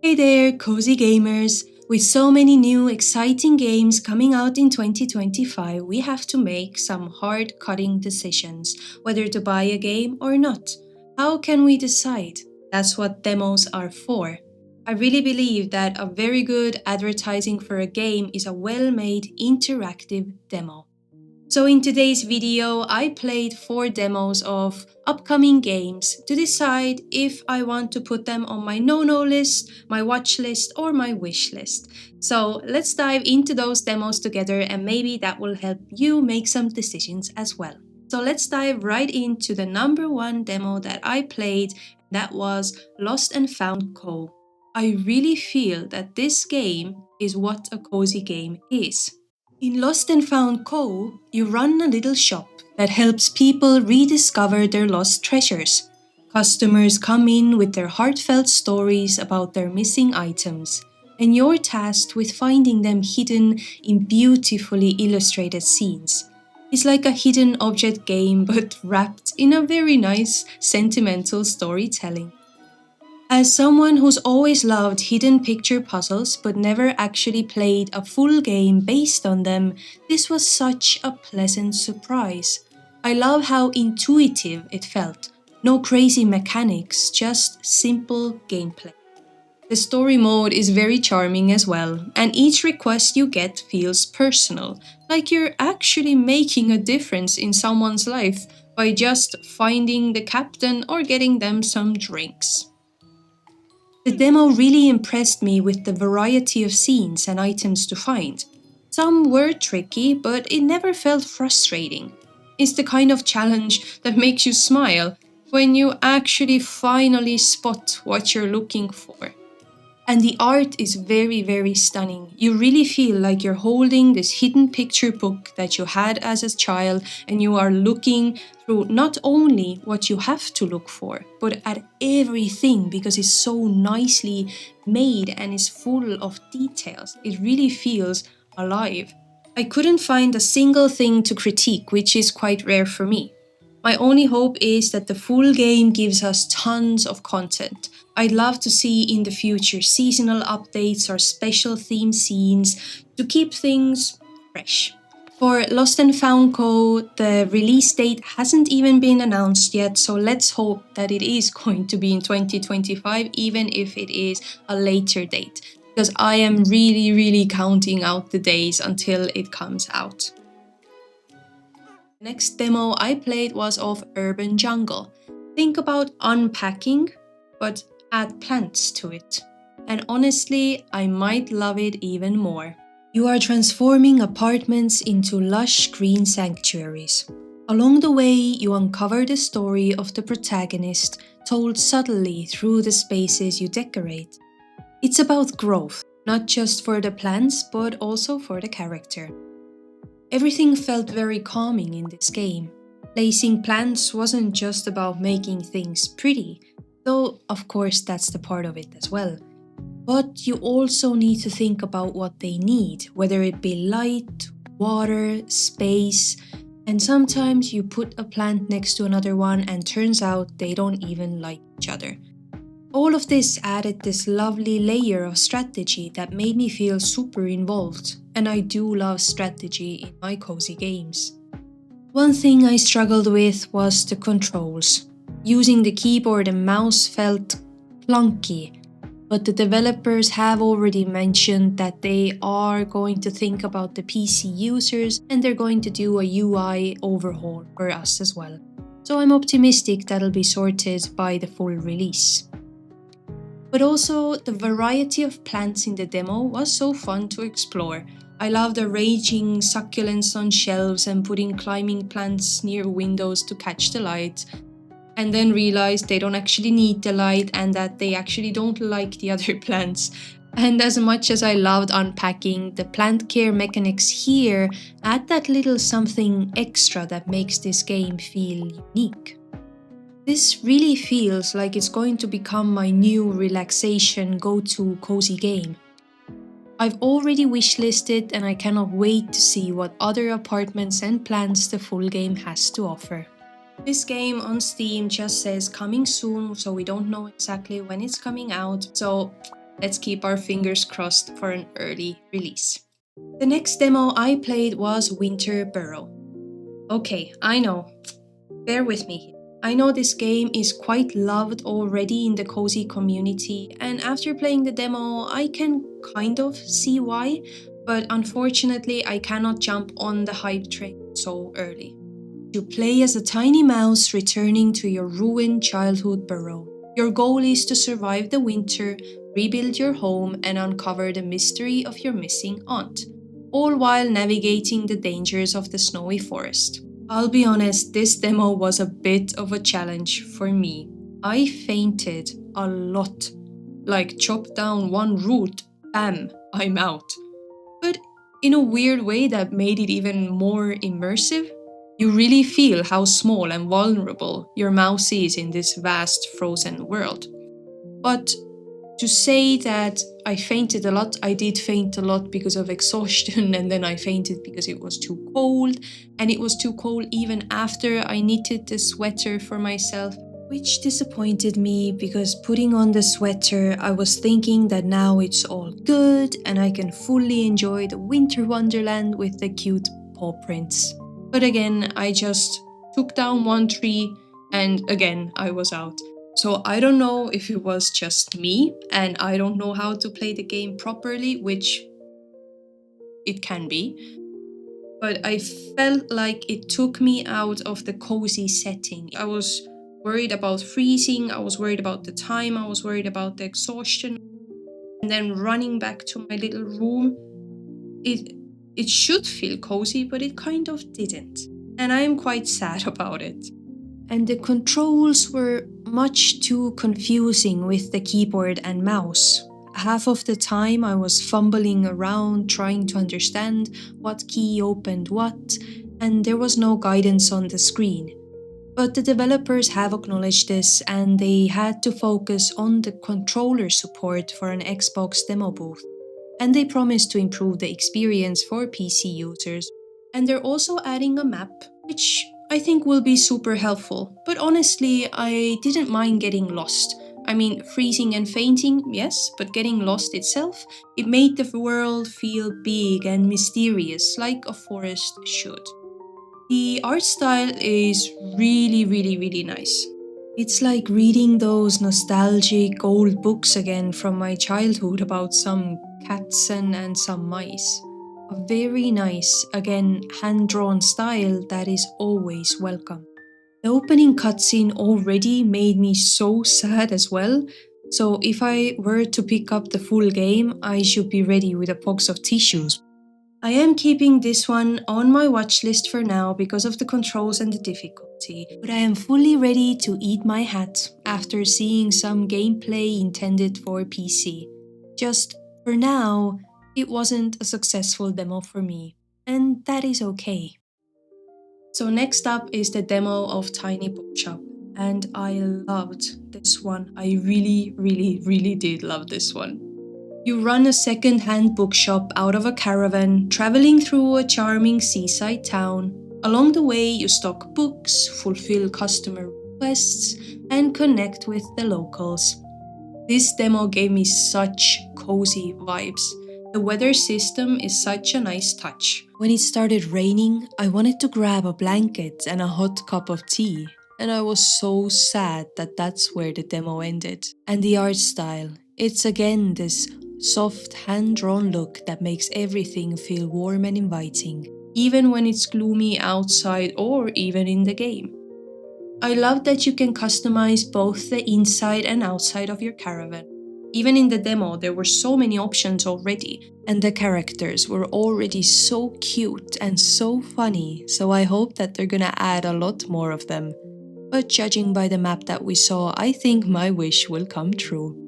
Hey there, cozy gamers! With so many new exciting games coming out in 2025, we have to make some hard-cutting decisions whether to buy a game or not. How can we decide? That's what demos are for. I really believe that a very good advertising for a game is a well-made interactive demo. So in today's video, I played 4 demos of upcoming games to decide if I want to put them on my no-no list, my watch list, or my wish list. So let's dive into those demos together and maybe that will help you make some decisions as well. So let's dive right into the number 1 demo that I played, that was Lost and Found Co. I really feel that this game is what a cozy game is. In Lost and Found Co., you run a little shop that helps people rediscover their lost treasures. Customers come in with their heartfelt stories about their missing items, and you're tasked with finding them hidden in beautifully illustrated scenes. It's like a hidden object game but wrapped in a very nice, sentimental storytelling. As someone who's always loved hidden picture puzzles but never actually played a full game based on them, this was such a pleasant surprise. I love how intuitive it felt. No crazy mechanics, just simple gameplay. The story mode is very charming as well, and each request you get feels personal, like you're actually making a difference in someone's life by just finding the captain or getting them some drinks. The demo really impressed me with the variety of scenes and items to find. Some were tricky, but it never felt frustrating. It's the kind of challenge that makes you smile when you actually finally spot what you're looking for. And the art is very stunning. You really feel like you're holding this hidden picture book that you had as a child, and you are looking through not only what you have to look for, but at everything because it's so nicely made and is full of details. It really feels alive. I couldn't find a single thing to critique, which is quite rare for me. My only hope is that the full game gives us tons of content. I'd love to see in the future seasonal updates or special theme scenes to keep things fresh. For Lost and Found Co., the release date hasn't even been announced yet, so let's hope that it is going to be in 2025, even if it is a later date, because I am really counting out the days until it comes out. Next demo I played was of Urban Jungle. Think about unpacking, but add plants to it. And honestly, I might love it even more. You are transforming apartments into lush green sanctuaries. Along the way, you uncover the story of the protagonist, told subtly through the spaces you decorate. It's about growth, not just for the plants, but also for the character. Everything felt very calming in this game. Placing plants wasn't just about making things pretty, though of course that's the part of it as well. But you also need to think about what they need, whether it be light, water, space, and sometimes you put a plant next to another one and turns out they don't even like each other. All of this added this lovely layer of strategy that made me feel super involved, and I do love strategy in my cozy games. One thing I struggled with was the controls. Using the keyboard and mouse felt clunky, but the developers have already mentioned that they are going to think about the PC users and they're going to do a UI overhaul for us as well. So I'm optimistic that'll be sorted by the full release. But also, the variety of plants in the demo was so fun to explore. I loved arranging succulents on shelves and putting climbing plants near windows to catch the light, and then realized they don't actually need the light and that they actually don't like the other plants. And as much as I loved unpacking, the plant care mechanics here add that little something extra that makes this game feel unique. This really feels like it's going to become my new relaxation go-to cozy game. I've already wishlisted and I cannot wait to see what other apartments and plants the full game has to offer. This game on Steam just says coming soon, so we don't know exactly when it's coming out, so Let's keep our fingers crossed for an early release. The next demo I played was Winter Burrow. Okay, I know. Bear with me. I know this game is quite loved already in the cozy community, and after playing the demo, I can kind of see why, but unfortunately, I cannot jump on the hype train so early. You play as a tiny mouse returning to your ruined childhood burrow. Your goal is to survive the winter, rebuild your home, and uncover the mystery of your missing aunt, all while navigating the dangers of the snowy forest. I'll be honest, this demo was a bit of a challenge for me. I fainted a lot. Like, chop down one root, bam, I'm out. But in a weird way that made it even more immersive. You really feel how small and vulnerable your mouse is in this vast frozen world. But to say that I fainted a lot, I did faint a lot because of exhaustion, and then I fainted because it was too cold, and it was too cold even after I knitted the sweater for myself, which disappointed me because putting on the sweater, I was thinking that now it's all good and I can fully enjoy the winter wonderland with the cute paw prints. But again, I just took down one tree and again I was out. So I don't know if it was just me and I don't know how to play the game properly, which it can be. But I felt like it took me out of the cozy setting. I was worried about freezing, I was worried about the time, I was worried about the exhaustion. And then running back to my little room, it should feel cozy, but it kind of didn't. And I am quite sad about it. And the controls were much too confusing with the keyboard and mouse. Half of the time I was fumbling around trying to understand what key opened what, and there was no guidance on the screen. But the developers have acknowledged this and they had to focus on the controller support for an Xbox demo booth. And they promised to improve the experience for PC users. And they're also adding a map, which I think will be super helpful. But honestly, I didn't mind getting lost. I mean, freezing and fainting, yes, but getting lost itself, it made the world feel big and mysterious, like a forest should. The art style is really nice. It's like reading those nostalgic old books again from my childhood about some cats and some mice. A very nice, again, hand-drawn style that is always welcome. The opening cutscene already made me so sad as well, so if I were to pick up the full game, I should be ready with a box of tissues. I am keeping this one on my watch list for now because of the controls and the difficulty, but I am fully ready to eat my hat after seeing some gameplay intended for PC. Just for now, it wasn't a successful demo for me, and that is okay. So next up is the demo of Tiny Bookshop, and I loved this one. I really did love this one. You run a second-hand bookshop out of a caravan, traveling through a charming seaside town. Along the way, you stock books, fulfill customer requests, and connect with the locals. This demo gave me such cozy vibes. The weather system is such a nice touch. When it started raining, I wanted to grab a blanket and a hot cup of tea. And I was so sad that that's where the demo ended. And the art style, it's again this soft hand-drawn look that makes everything feel warm and inviting, even when it's gloomy outside or even in the game. I love that you can customize both the inside and outside of your caravan. Even in the demo, there were so many options already, and the characters were already so cute and so funny, so I hope that they're gonna add a lot more of them. But judging by the map that we saw, I think my wish will come true.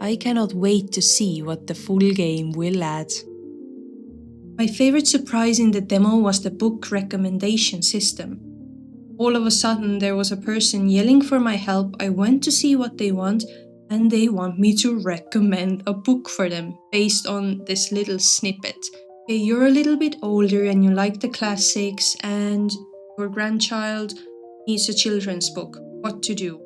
I cannot wait to see what the full game will add. My favorite surprise in the demo was the book recommendation system. All of a sudden, there was a person yelling for my help. I went to see what they want, and they want me to recommend a book for them based on this little snippet. Okay, you're a little bit older and you like the classics, and your grandchild needs a children's book. What to do?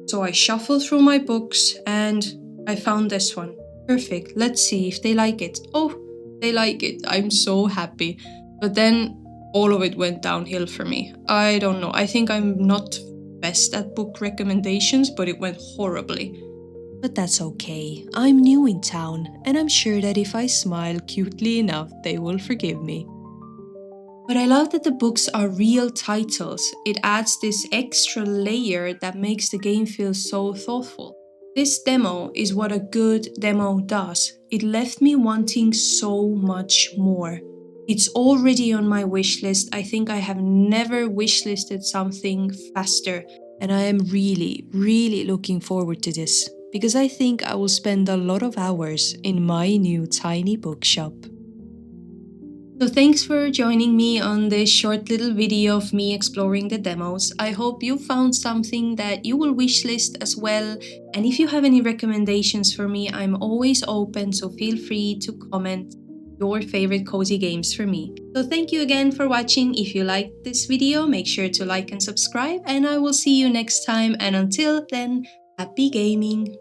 So I shuffled through my books and I found this one. Perfect. Let's see if they like it. Oh, they like it. I'm so happy. But then all of it went downhill for me. I don't know. I think I'm not best at book recommendations, but it went horribly. But that's okay. I'm new in town, and I'm sure that if I smile cutely enough, they will forgive me. But I love that the books are real titles. It adds this extra layer that makes the game feel so thoughtful. This demo is what a good demo does. It left me wanting so much more. It's already on my wish list. I think I have never wishlisted something faster, and I am really, really looking forward to this because I think I will spend a lot of hours in my new tiny bookshop. So thanks for joining me on this short little video of me exploring the demos. I hope you found something that you will wishlist as well. And if you have any recommendations for me, I'm always open, so feel free to comment your favorite cozy games for me. So thank you again for watching. If you liked this video, make sure to like and subscribe, and I will see you next time. And until then, happy gaming!